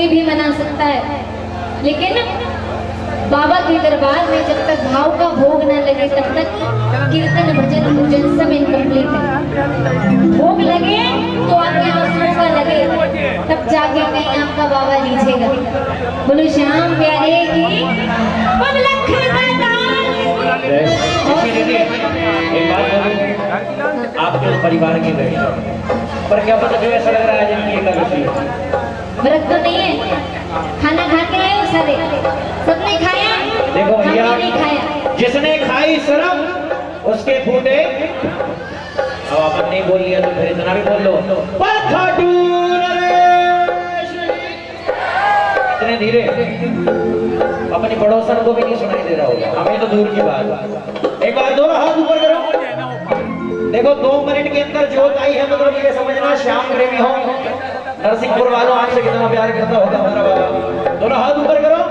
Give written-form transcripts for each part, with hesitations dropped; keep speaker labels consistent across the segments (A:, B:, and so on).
A: कोई भी मना सकता है, लेकिन बाबा के दरबार में जब तक भाव का भोग न लगे तब तक कीर्तन भजन पूजन सब इनकम्प्लीट है। भोग लगे तो आपके आंसुओं का लगे, तब जाके कहीं आपका बाबा लीजिएगा। बोलो श्याम प्यारे की
B: एक बात बोलूं, आपके परिवार की गई पर क्या पता जो ऐसा लग रहा है जिनकी एकादशी
A: व्रत तो नहीं है, खाना खा के आए हो सारे, सबने खाया?
B: देखो भैया,
A: नहीं खाया।
B: जिसने खाई शर्म उसके फूटे। अब आपने नहीं बोल लिया तो फिर इतना भी बोल लो। इतने धीरे अपनी पड़ोसन को भी नहीं सुनाई दे रहा होगा, हमें तो दूर की बात। एक बार दोनों हाथ ऊपर करो। देखो 2 मिनट के अंदर जोत आई है, मतलब ये समझना श्याम प्रेमी हो, नरसिंहपुर वालों आपसे कितना प्यार करता होगा हमारा बाबा। दोनों हाथ ऊपर करो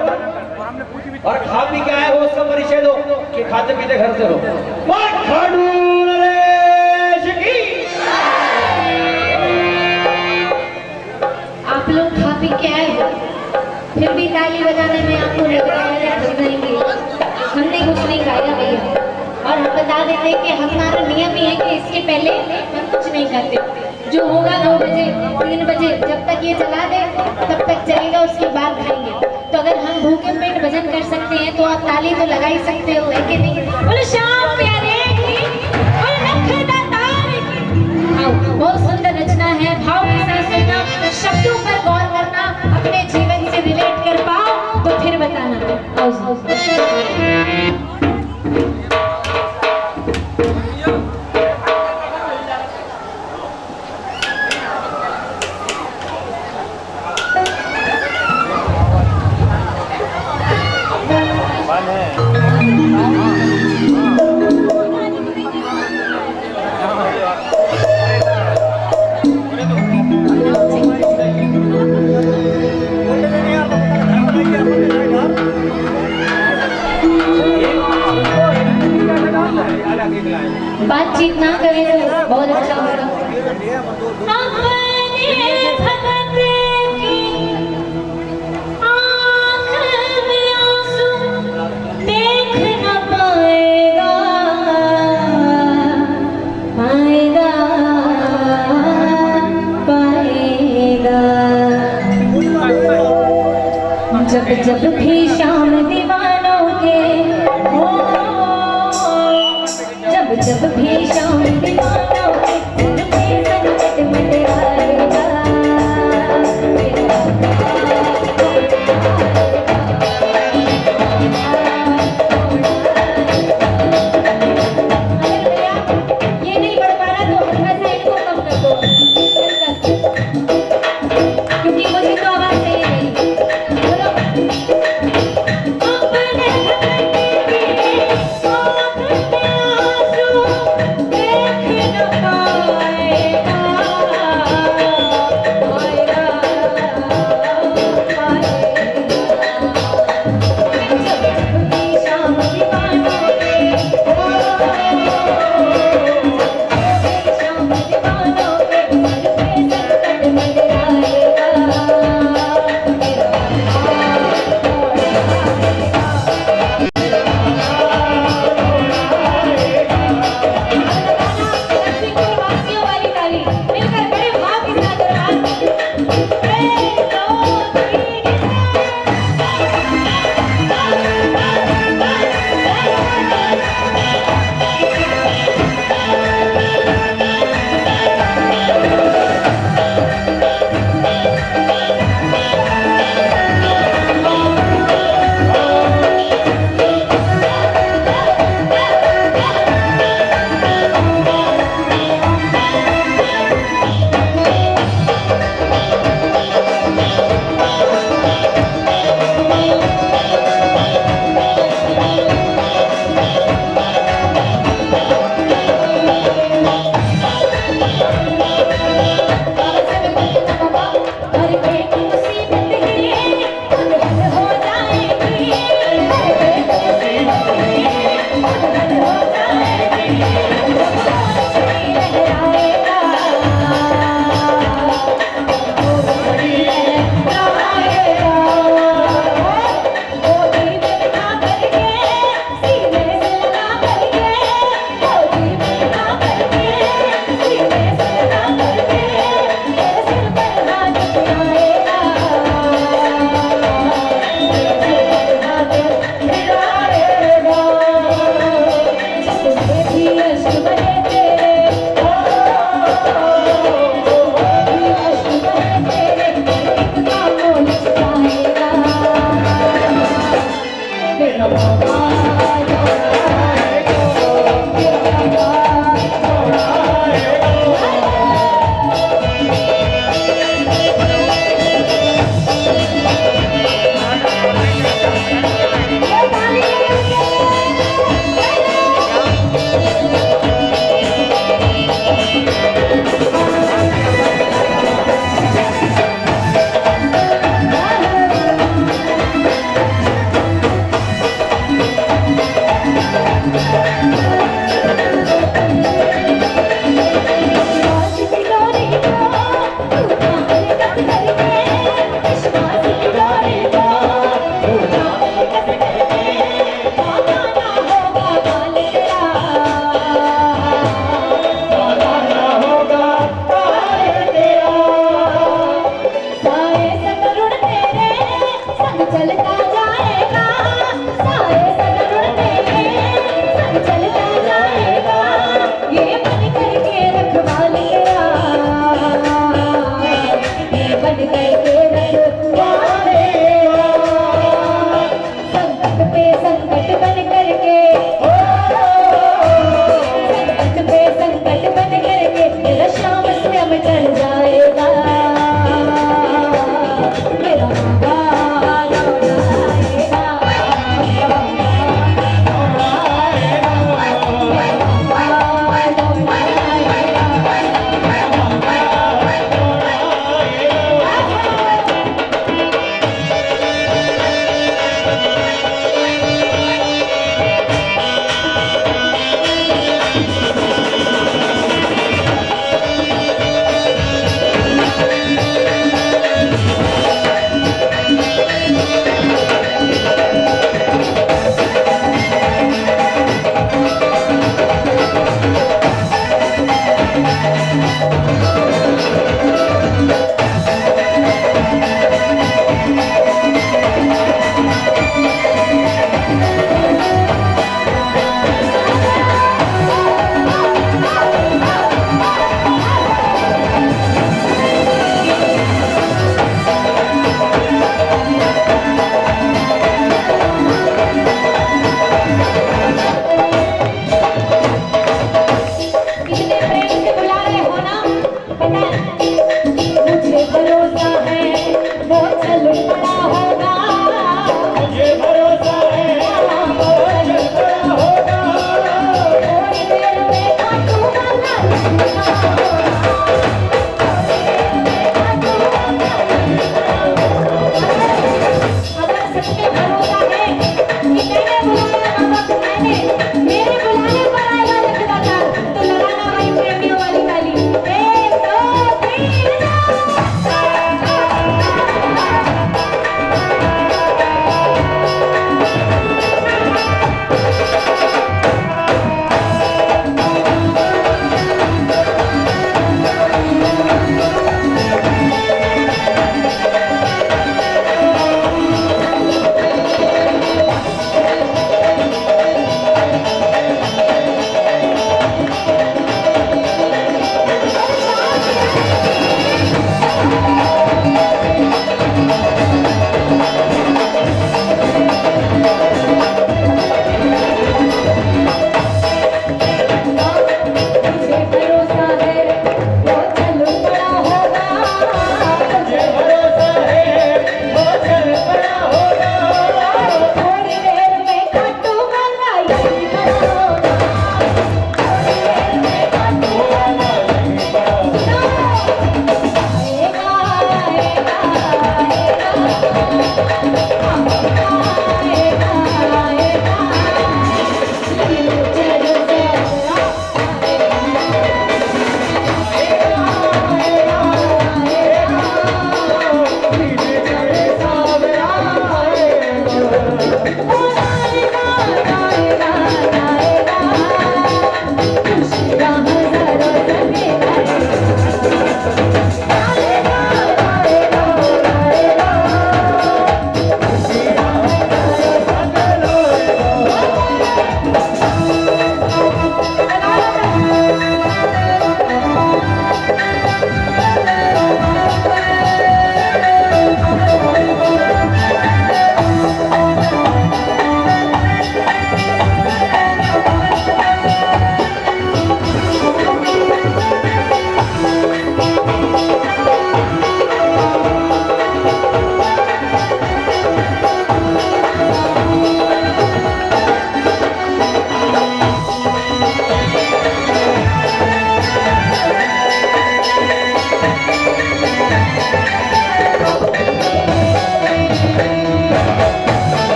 B: और खा पी के आए हो उसका परिचय दो कि खाते पीते घर से हो।
A: आप लोग खा पी के आए हो, फिर भी ताली बजाने में आपको लग रहा है हमने कुछ नहीं खाया भैया। और हम बता देते हैं कि हमारा नियम ही है कि इसके पहले हम कुछ नहीं खाते। जो होगा 2 बजे 3 बजे जब तक ये चला दे तब तक चलेगा, उसके बाद खाएंगे। तो अगर हम भूखे पेट भजन कर सकते हैं तो आप ताली तो लगा ही सकते हो, है कि नहीं? बोलो श्याम प्यारे की और नखदातार की। आओ, बहुत सुंदर रचना है, भाव के साथ सुनना, शब्दों पर गौर करना, अपने जीवन से रिलेट कर पाओ तो फिर बताना। आओ बातचीत ना करें तो बहुत अच्छा होगा। जब जब भी शाम दीवानों के हो, जब भी शाम दीवानों के संकट मंडराएगा। ये नहीं बढ़ पा रहा तो हल्का सा इनको कम कर दो, क्योंकि मुझे तो आवाज सही नहीं। Bye.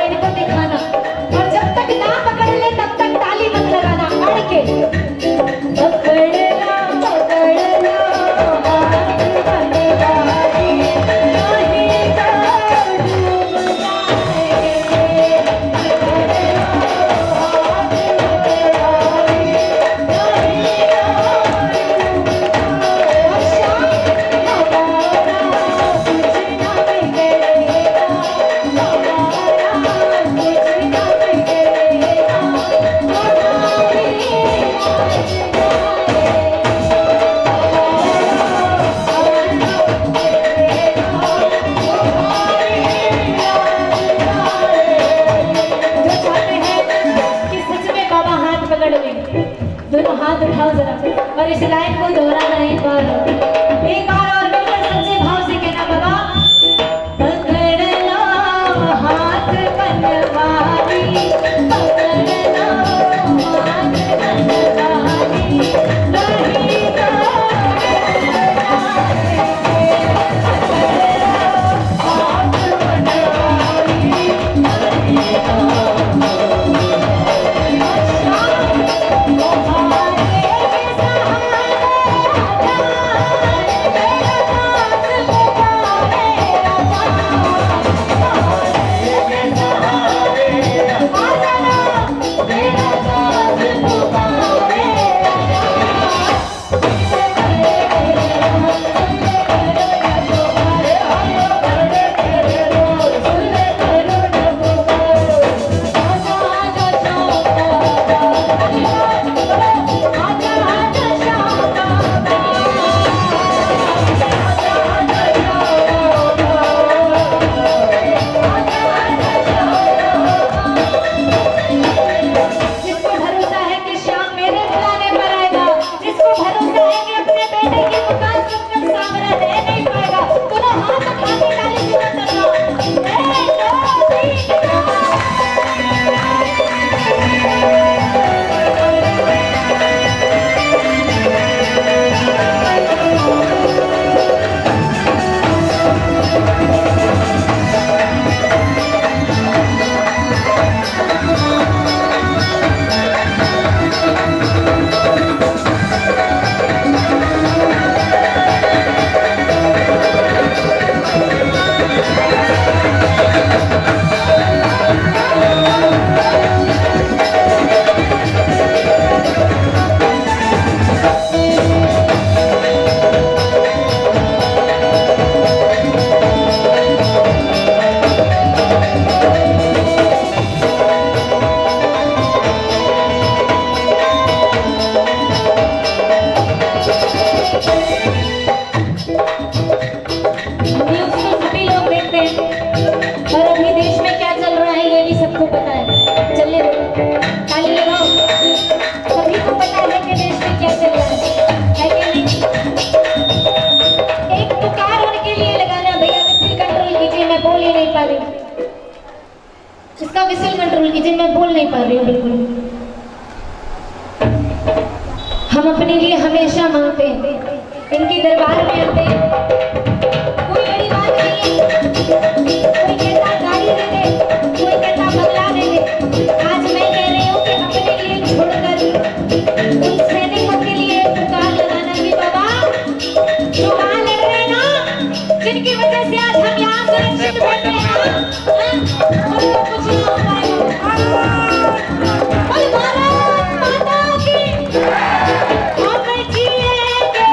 A: और इनको दिखाना, और जब तक ना पकड़ ले तब तक ताली मत लगाना, अड़ के पकड़ना पकड़ना हाथ बनवारी नहीं तो डूब जाएंगे, दोनों हाथ उठाओ जरा और इस लाइन को दोहराना एक बार और मिलकर सच्चे भाव से कहना, बाबा पकड़ना हाथ बनवारी पकड़ना हाथ बनवारी नहीं इसका विसल कंट्रोल कीजिए, मैं बोल नहीं पा रही हूँ बिल्कुल। हम अपने लिए हमेशा मांगते हैं, इनके दरबार में आते हैं, कोई बड़ी बात नहीं है, कोई कहता गाड़ी दे दे, कोई कहता बंगला दे दे। आज मैं कह रही हूँ कि अपने लिए छोड़कर उन सैनिकों के लिए पुकार लगाना कि बाबा जो वहाँ लड़ रहे हैं ना, जिनकी वजह से आज हम यहाँ सुरक्षित बैठे हैं ना, उनको कुछ ना हो पाएगा। और भारत माता की हम जिएंगे,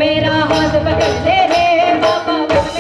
A: मेरा हाथ पकड़ ले रे बाबा बन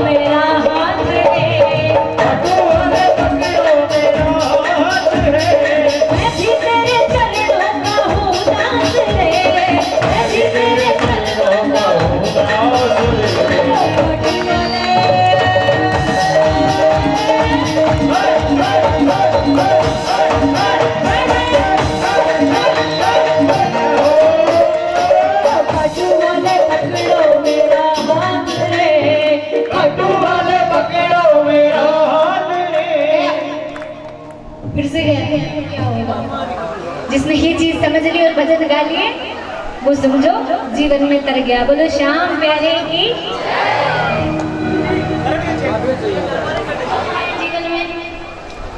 A: मेरा जिसने ये चीज समझ ली और भजन गा लिए वो समझो जीवन में तर गया। बोलो श्याम प्यारे की। जीवन में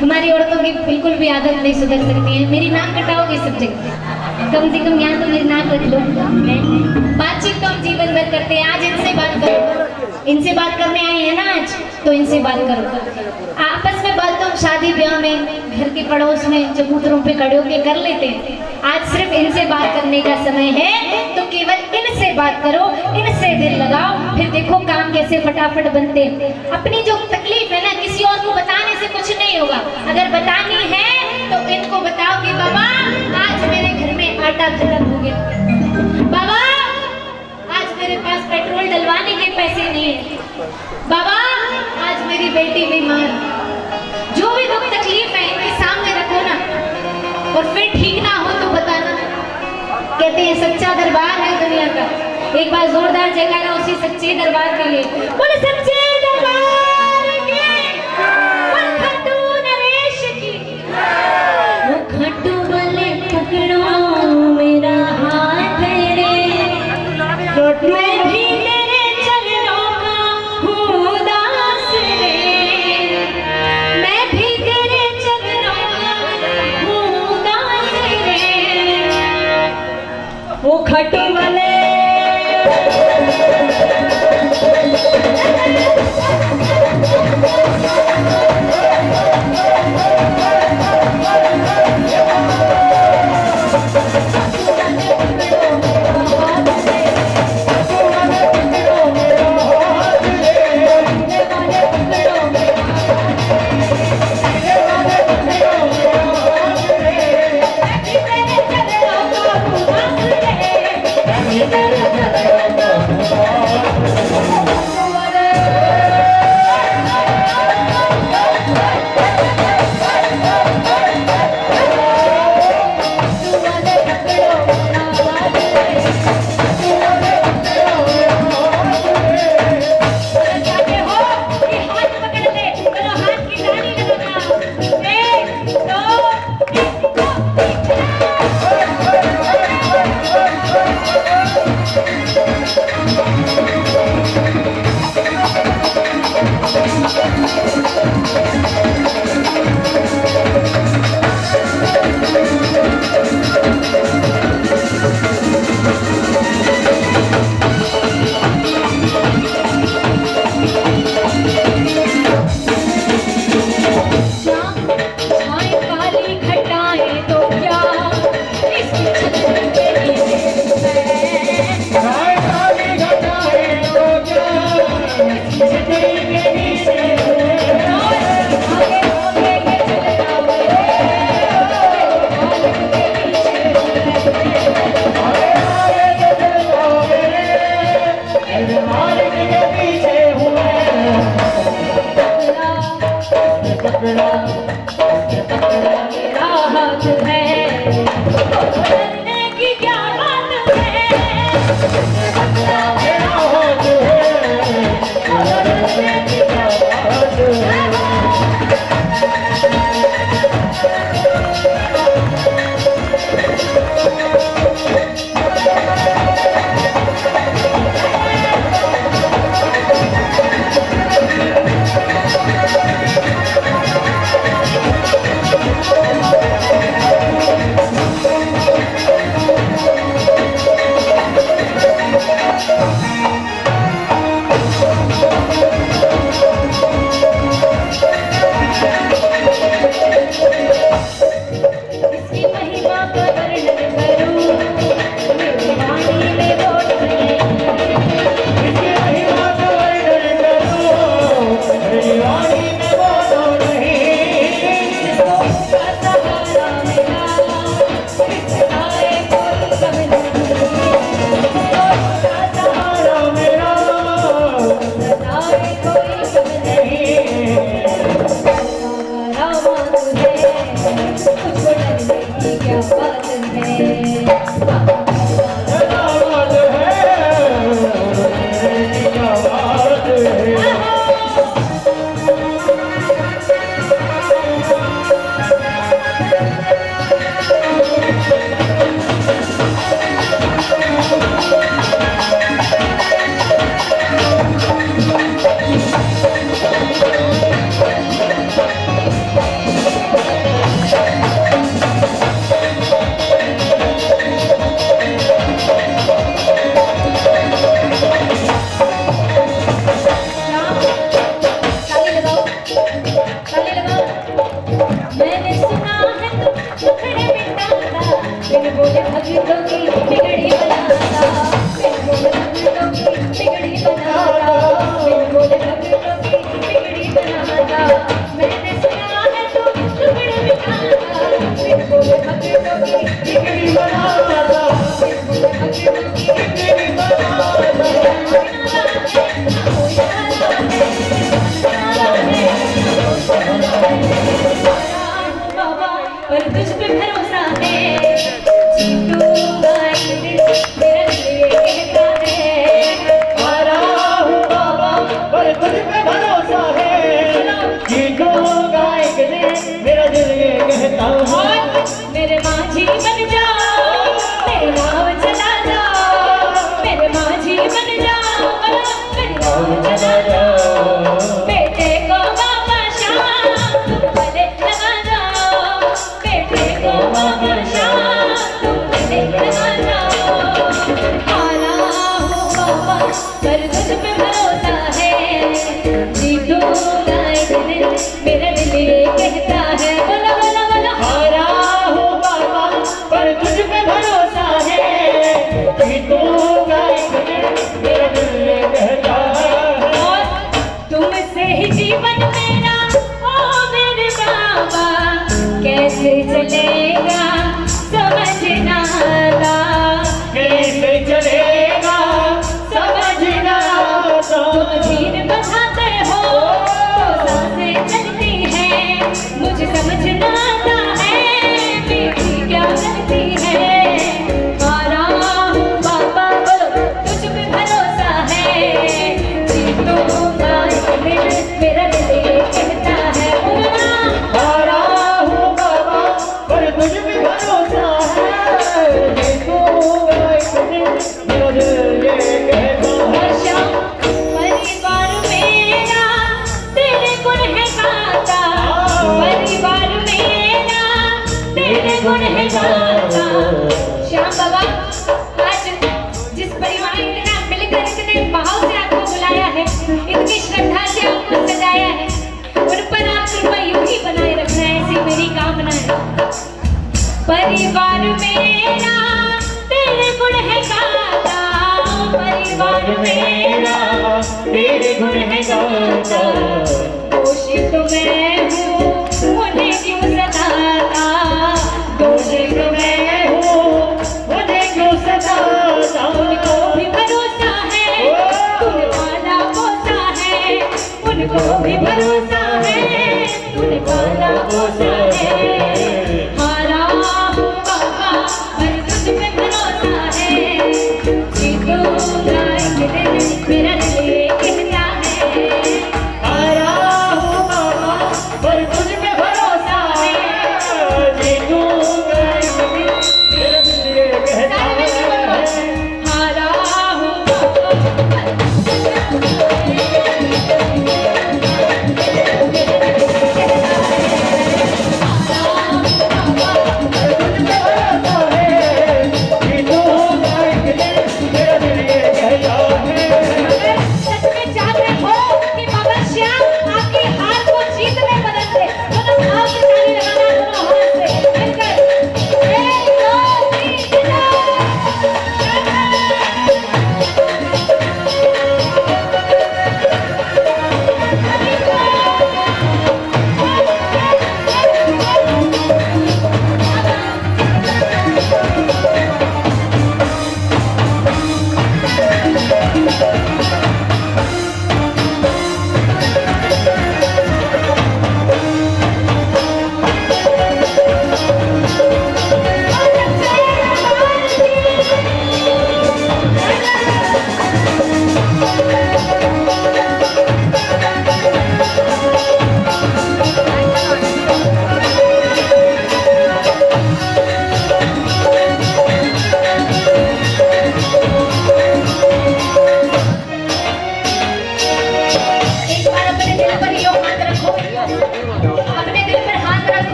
A: हमारी औरतों की बिल्कुल भी आदत नहीं सुधर सकती है। मेरी नाक कटाओगे सब जगह, कम से कम यहाँ तो मेरी नाक रख लो। बातचीत तो हम जीवन भर करते हैं, आज इनसे बात करो, इनसे बात करने आए हैं ना आज, तो इनसे बात करो। आपस में बात तो हम शादी ब्याह में घर के पड़ोस में चबूतरों पे खड़े होके कर लेते हैं। आज सिर्फ इनसे बात करने का समय है, तो केवल इनसे बात करो, इनसे दिल लगाओ, फिर देखो काम कैसे फटाफट बनते हैं। अपनी जो तकलीफ है ना, किसी और को बताने से कुछ नहीं होगा। अगर बतानी है तो इनको बताओ कि बाबा आज मेरे घर में आटा खत्म हो गया, बाबा आज मेरे पास पेट्रोल डलवाने के पैसे नहीं है, बाबा आज मेरी बेटी बीमार। जो भी दुख तकलीफ है इनके सामने रखो ना, और फिर ठीक ना हो तो बताना। कहते हैं सच्चा दरबार है दुनिया का। एक बार जोरदार जयकारा उसी सच्चे दरबार के लिए। बोले सच्चे दरबार की, बोल खट्टू नरेश की। वो खट्टू वाले पकड़ो मेरा हाथ रे, मैं भी तेरे चरणों का हूँ दास रे, मैं भी तेरे चरणों का हूँ दास रे। वो खट्टू वाले परिवार में तेरे गुण है गाता। श्याम बाबा, आज जिस परिवार ने इतना मिलकर इतने भाव से आपको बुलाया है, इतनी श्रद्धा से आपको सजाया है, उन पर आप कृपा यूं ही बनाए रखना, ऐसी मेरी कामना है। परिवार मेरा तेरे गुण है गाता, परिवार मेरा तेरे गुण है गाता। दोषी तो मैं हूँ उन्हें क्यों सताता, दोषी तो मैं हूँ उन्हें क्यों सताता। उनको भी भरोसा है तूने पाला पोसा है, उनको भी भरोसा है तूने पाला पोसा है। हारा हूँ बाबा पर तुझ पे भरोसा है, जीतूंगा एक दिन मेरा दिल ये कहता है। हारा हूँ बाबा पर तुझ पे भरोसा है, जीतूंगा एक दिन मेरा दिल ये कहता है। हारा हूँ बाबा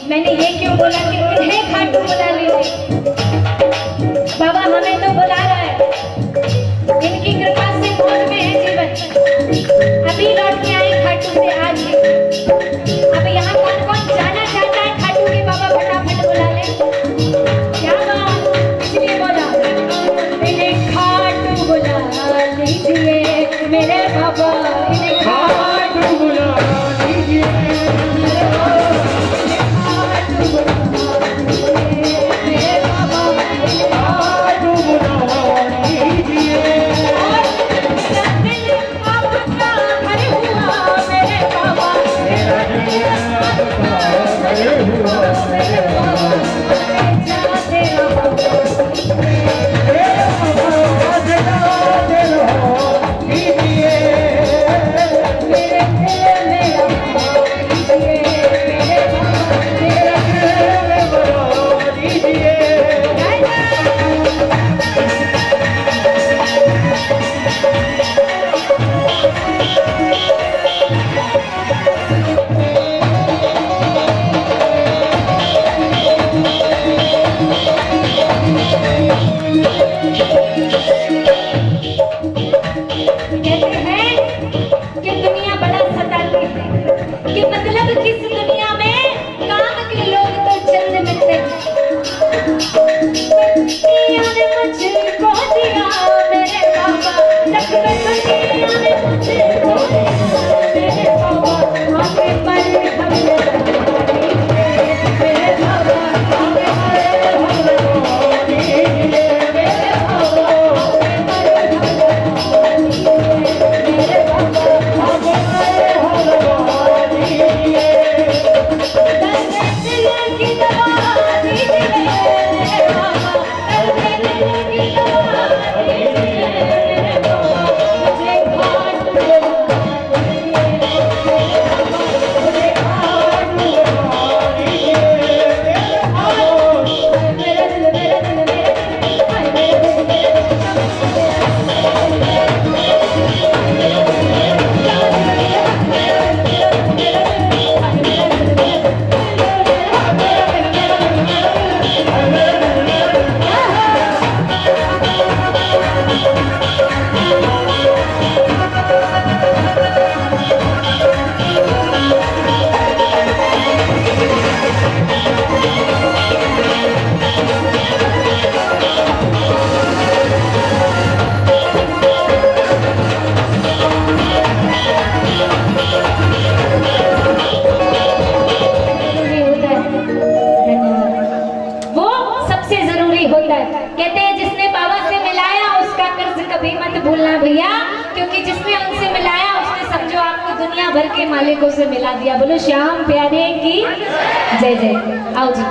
A: मैंने ये क्यों बोला कि इन्हें खाटू बुला लीजिए। बाबा हमें तो बुला रहा है, इनकी कृपा से मौज में है जीवन। अभी लौट के आए खाटू से आज ही। अब यहाँ कौन कौन जाना चाहता है खाटू के बाबा फटाफट बुला ले। क्या बात, इसलिए बोला इन्हें खाटू बुला लीजिए मेरे बाबा, इन्हें खाटू बुला लीजिए। कहते हैं जिसने बाबा से मिलाया उसका कर्ज कभी मत भूलना भैया, क्योंकि जिसने उनसे मिलाया उसने समझो आपको दुनिया भर के मालिकों से मिला दिया। बोलो श्याम प्यारे की जय जय। आओ जी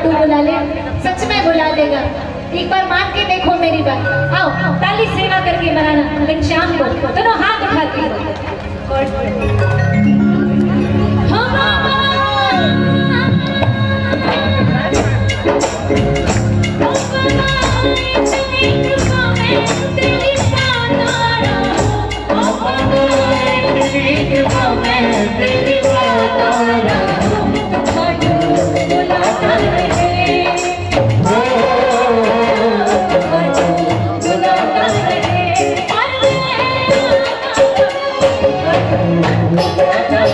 A: बुला ले, सच में बुला देगा। एक बार मान के देखो मेरी बात। आओ ताली सेवा करके मनाना, लेकिन शाम को दोनों हाथ उठा के
C: Oh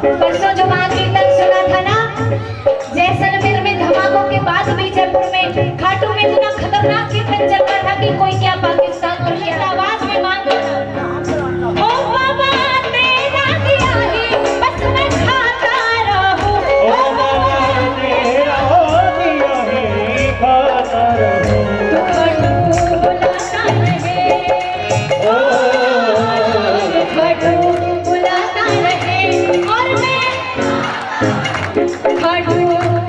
A: परसों जो वहाँ कीर्तन सुना था ना, जैसलमेर में धमाकों के बाद बीजापुर में खाटू में इतना खतरनाक कीर्तन चल रहा था कि कोई क्या पाकिस्तान और क्या आवाज में मांग रहा था, ओ बाबा तेरा दिया ही बस मैं खाता रहूं,
B: ओ बाबा तेरा दिया ही खाता रहूं,
A: तू खाटू बुलाता रहे, ओ खाटू बुलाता रहे और मैं खाटू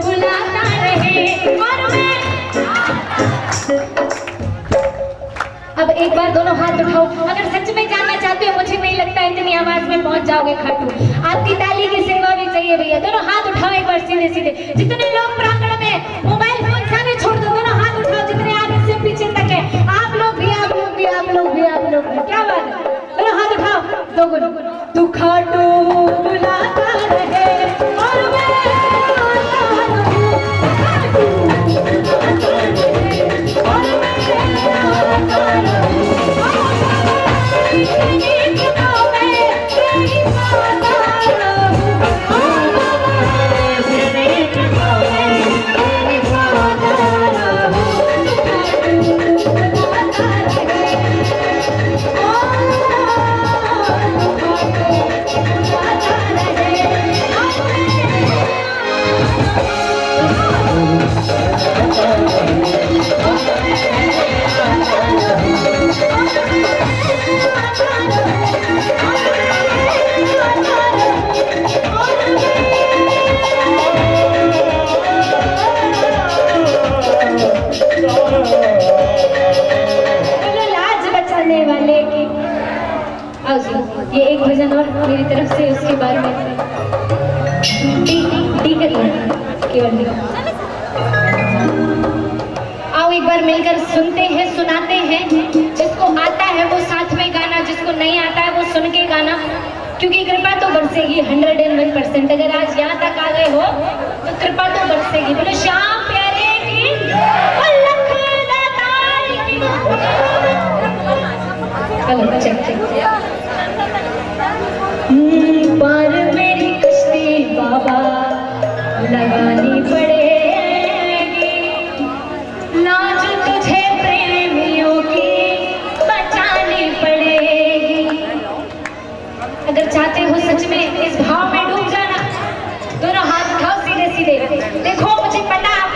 A: बुलाता रहे और मैं। अब एक बार दोनों हाथ उठाओ, अगर सच में जानना चाहते हो, मुझे नहीं लगता इतनी आवाज में पहुंच जाओगे खाटू, आपकी ताली की सेवा भी चाहिए भैया। दोनों हाथ उठाओ एक बार सीधे सीधे, जितने लोग प्रांगण में मोबाइल फोन सामने छोड़ दो, दोनों हाथ उठाओ, जितने आगे से पीछे तक है, आप लोग भी, आप लोग भी, आप लोग भी, आप लोग भी, क्या बात है, दोनों हाथ उठाओ, दो गुण, तू खाटू बुलाता रहे और मैं आता रहूं, खाटू बुलाता रहे और मैं आता रहूं, तेरी दुआ में तेरी माता रहूं, तेरी दुआ में तेरी माता रहूं, खाटू बुलाता रहे, लाज बचाने वाले की। आओ जी, ये एक भजन और मेरी तरफ से, उसके बाद में डी करिए केवल डी। आओ एक बार मिलकर सुनते हैं, सुनाते हैं, जिसको आता है वो साथ में गाना, जिसको नहीं आता है वो सुन के गाना, क्योंकि कृपा तो बरसेगी 101%। अगर आज यहाँ तक आ गए हो तो कृपा तो बरसेगी। बोलो श्याम प्यारे की और लखनदातार की। चलो चल पर मेरी कश्ती बाबा लगानी पड़ेगी, लाज तुझे प्रेमियों की बचानी पड़ेगी। अगर चाहते हो सच में इस भाव में डूब जाना, दोनों हाथ उठाओ सीधे सीधे, देखो मुझे पता आप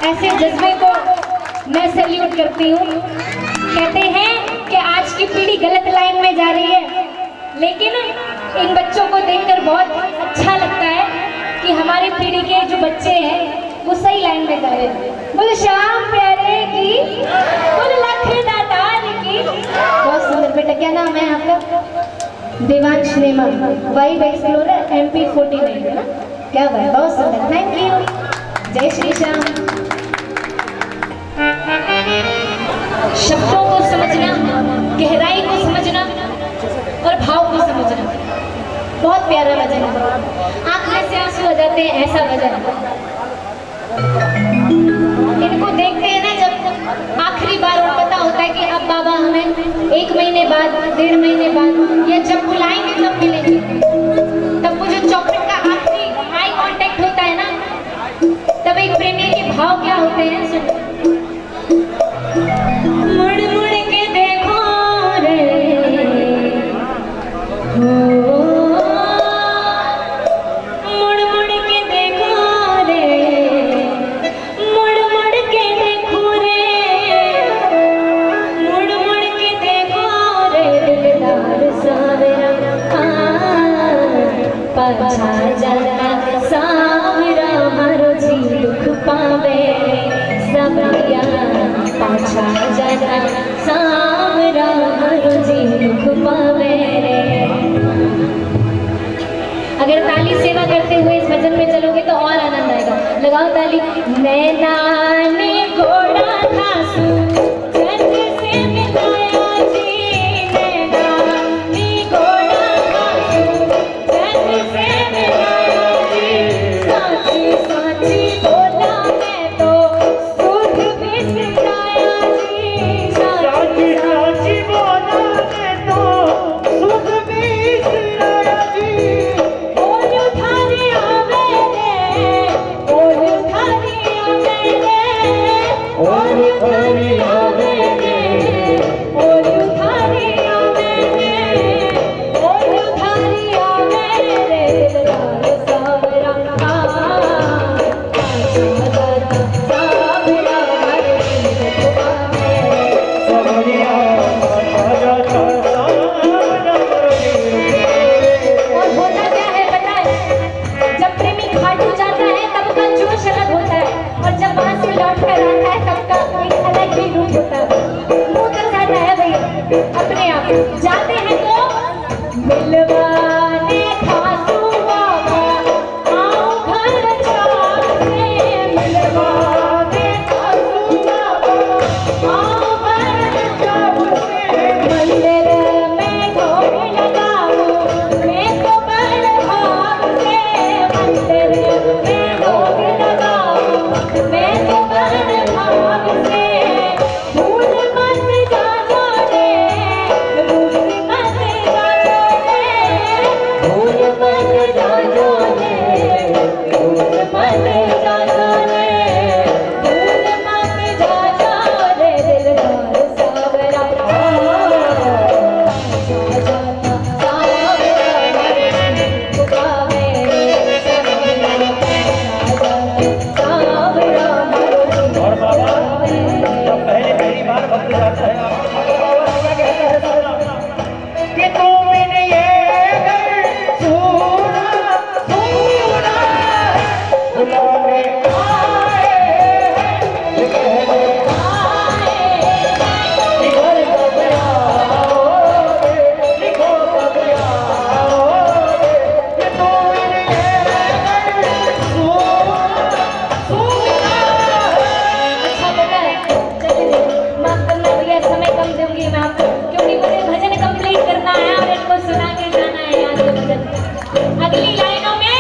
A: ऐसे जज्बे को मैं सैल्यूट करती हूँ। कहते हैं कि आज की पीढ़ी गलत लाइन में जा रही है, लेकिन इन बच्चों को देखकर बहुत अच्छा लगता है कि हमारी पीढ़ी के जो बच्चे हैं वो सही लाइन में जा रहे हैं। बोल श्याम प्यारे की, बोल लख दातार की। बहुत सुंदर बेटा, क्या नाम है आपका? देवांश नेमा, वाइब एक्सप्लोरर MP 49 है ना? क्या बात, बहुत सुंदर, थैंक यू। जय श्री श्याम। शब्दों को समझना, गहराई को समझना और भाव को समझना, बहुत प्यारा भजन है। आंख में से आंसू आ जाते हैं, ऐसा भजन। इनको देखते हैं ना जब आखिरी बार, और पता होता है कि अब बाबा हमें 1 महीने बाद, 1.5 महीने बाद या जब बुलाएंगे तब मिलेंगे, तब वो जो चौखट का आखिरी आई कांटेक्ट होता है ना, तब एक प्रेमी के भाव क्या होते हैं सुनो। मुड़ मुड़ के देखो रे, मुड़ मुड़ के देखो रे, मुड़ मुड़ के देखो रे, मुड़ मुड़ के देखो रे, दिलदार सावरा पाछा जाना सावरा, मारो जी दुख पावे सबिया, पाछा जाना सावरा, मारो जी दुख पावे रे। अगर ताली सेवा करते हुए इस भजन में चलोगे तो और आनंद आएगा। लगाओ ताली। नैना ने घोड़ा था जग से मिलाया जी, नैना ने घोड़ा था जग से मिलाया जी, साची साची बोला मैं तो सुध बिसराया जी, साची साची बोला मैं तो सुध बिसराया जी। ओल थारी आवे रे, ओल थारी आवे रे, ओल थारी आवे रे, ओल थारी आवे रे, ओल थारी आवे रे, दिलदार सावरा और होता क्या है पता है, जब प्रेमी घाट हो जाता है तब का जोश अलग होता है, और जब वहां से लौट कर आता है तब का एक अलग ही रूप होता है। मुंह कर जाता है भैया अपने आप। जाते हैं तो मिलवाने खासू बाबा आओ घर चार से, मिलवाने खासू बाबा आओ घर चार से, मंदिर में ढोल लगाओ मैं तो बड़ भाग से, मंदिर में ढोल लगाओ मैं तो बड़ भाग से, भूल मत जाना रे, भूल मत जाना रे, भूल मत जाना रे, भूल मत जाना रे, भूल मत जाना रे, दिलदार सावरा
B: और बाबा जब पहली बार भक्त जाता है आपका कहता है कि तुमने ये घर सुना सुना बुलाने आए हैं, कहने घर कब आओगे, लिखो कब आओगे, कि तुमने ये घर सुना सुना।
A: अच्छा बेटा चलिए माफ करना भैया, समय कम दूंगी मैं आपको, क्योंकि मुझे भजन कंप्लीट करना है और इनको सुना के जाना है यहाँ से भजन। अगली लाइनों में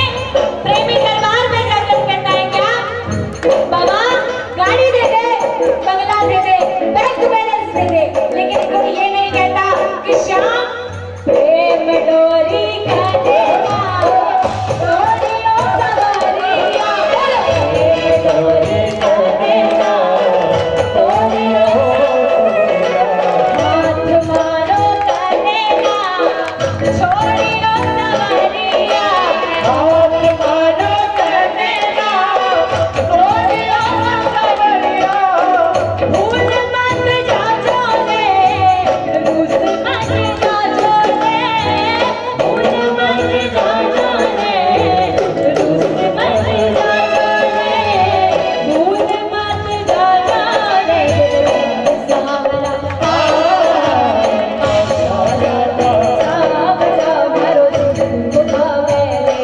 A: प्रेमी दरबार में जाकर कहता है क्या, बाबा गाड़ी दे दे, बंगला दे दे, बैंक बैलेंस दे दे, लेकिन कोई ये नहीं कहता कि श्याम प्रेम डोरी का देना, डोरी ओ सवारिया, प्रेम डोरी का देना, डोरी ओ हाथ मारो का देना, छोड़ी ओ सवारिया,
B: हाथ मारो कर देना,
A: छोड़ी ओ सवारिया, भूल मत जाओ रे, रूस मत जाओ रे, भूल मत जाओ रे, रूस मत जाओ रे, भूल मत जाओ रे, सावरा सावरा भरो तुझको भावे रे,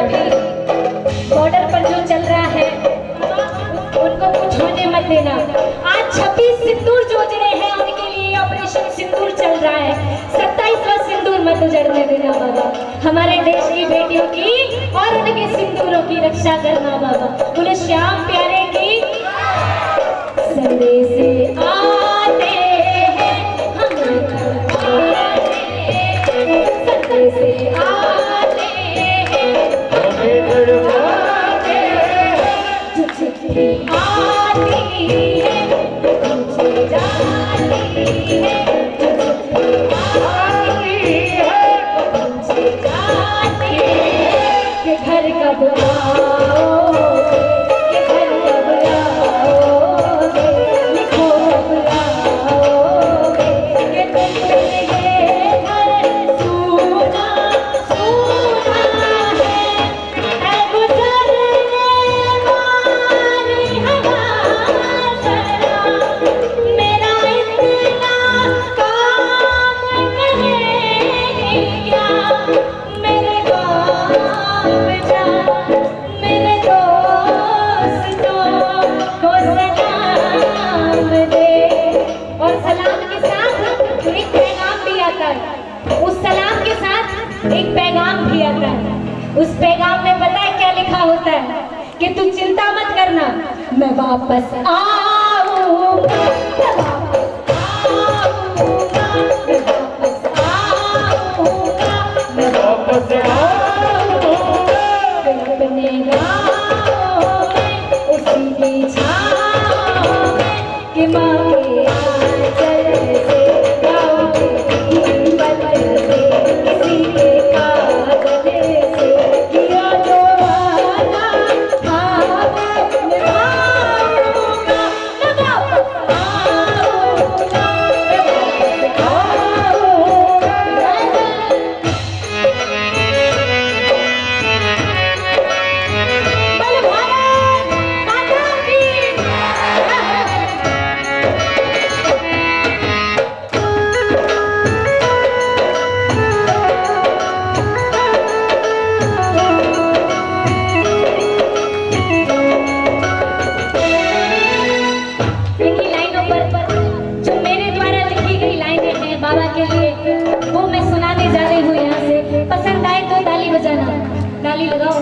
A: अभी बॉर्डर पर जो चल रहा है उनको कुछ होने मत देना। आज 26 सिंदूर जोज रहे हैं, उनके लिए ऑपरेशन सिंदूर चल रहा है, 27वां सिंदूर मत उजड़ने देना बाबा। हमारे देश की बेटियों की और उनके सिंदूरों की रक्षा करना बाबा। बोले श्याम प्यारे की संदेश आते हैं हम आते हैं, संदेश आते हैं जो चिट्ठी आती है मुझे जाती है, जो चिट्ठी आती है मुझे जाती है, कि घर कब आओगे, कि घर कब उस पैगाम में पता है क्या लिखा होता है कि तू चिंता मत करना, मैं वापस आऊंगा, मैं वापस आऊंगा, मैं वापस आऊंगा, मैं वापस आऊंगा, अपने गाँव में उसी की छाँव में कि माँ के आंचल से गाऊंगी, पत्थर से किसी के कागज से किया जो वादा था वो निभाऊंगा, मैं वापस आऊंगा, मैं वापस आऊंगा। बोलो भारत माता की इन्हीं लाइनों पर जो मेरे द्वारा लिखी गई लाइनें हैं बाबा के लिए, वो मैं सुनाने जा रही हूँ यहाँ से। पसंद आए तो ताली बजाना, ताली लगाओ।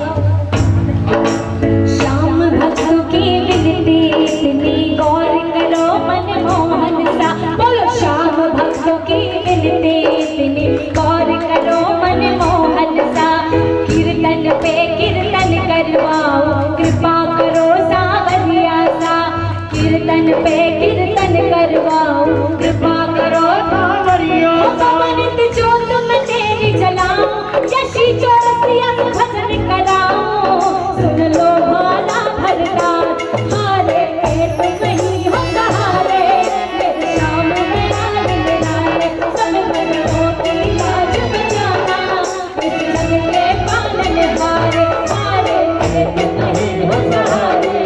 A: श्याम भक्तों की विनती इतनी गौर करो मनमोहन सा, बोलो श्याम भक्तों की विनती इतनी गौर करो मनमोहन सा, कीर्तन पे कीर्तन करवाओ कृपा करो सावरिया सा, कीर्तन पे कीर्तन करवाओ कृपा करो सावरिया सा, नित ज्योत में तेरी जलाऊं, यशी चौरसिया भजन कराऊं, सुन लो भाला भरता हारे पेट नहीं हो सहारे, मेरे श्याम में लाल लाल सब भक्तों की लाज बचाना, इस जग के पालन हारे, हारे पेट नहीं हो सहारे,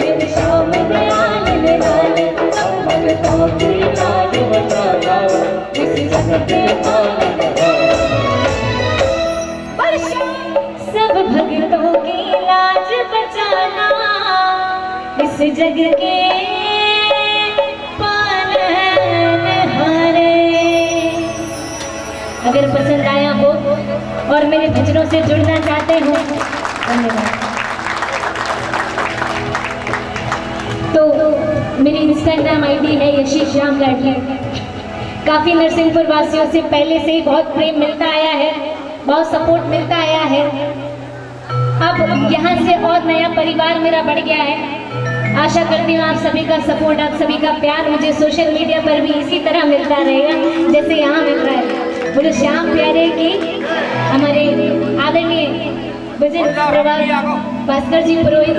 A: मेरे श्याम में लाल लाल सब भक्तों की लाज बचाना, इस जग के पालन सब भक्तों की लाज बचाना, इस जग के पालनहारे। अगर पसंद आया हो और मेरे भजनों से जुड़ना चाहते हो, धन्यवाद। तो मेरी इंस्टाग्राम आईडी है यशी श्याम लाडली। काफी नरसिंहपुर वासियों से पहले से ही बहुत प्रेम मिलता आया है, बहुत सपोर्ट मिलता आया है। अब यहाँ से और नया परिवार मेरा बढ़ गया है। आशा करती हूँ आप सभी का सपोर्ट, आप सभी का प्यार मुझे सोशल मीडिया पर भी इसी तरह मिलता रहेगा जैसे यहाँ मिल रहा है। बोलो श्याम प्यारे की, हमारे आदरणीय भजन प्रभात भास्कर जी पुरोहित